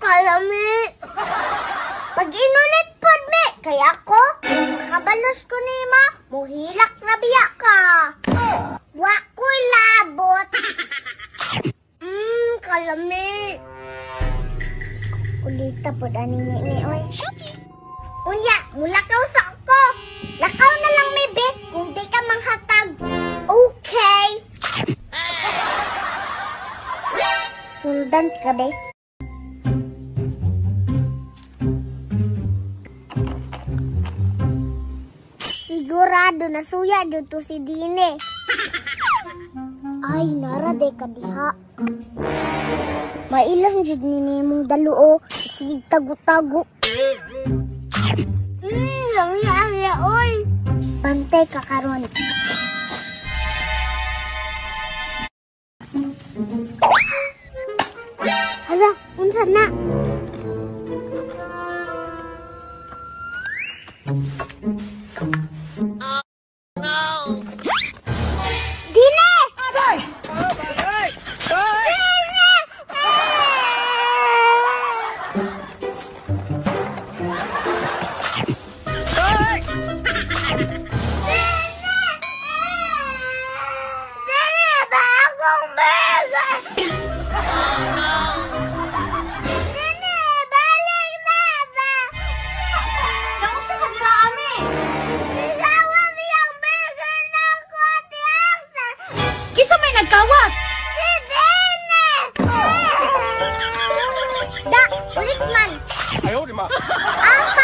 kalami. Pag inulit pod me, kaya ko, makabalos ko nima, muhilak na biya ka. Wa ko'y labot. Kalami. Ulita pod ani ni oy. Unya, mula ka usak ko. Lakaw na lang may be, kung di ka manghatag. Okay. Sundan ka be. Sigurado na suya dito si Dine. Ay, nara de ka diha. Mailang jud ni mong daluo. Sige tago-tago. Langya oy. Pantay ka karon. Hala, unsa na? Dine! Abay! Kisa may nagkawat! Da, ulit man. Ayaw, di ma. Ah,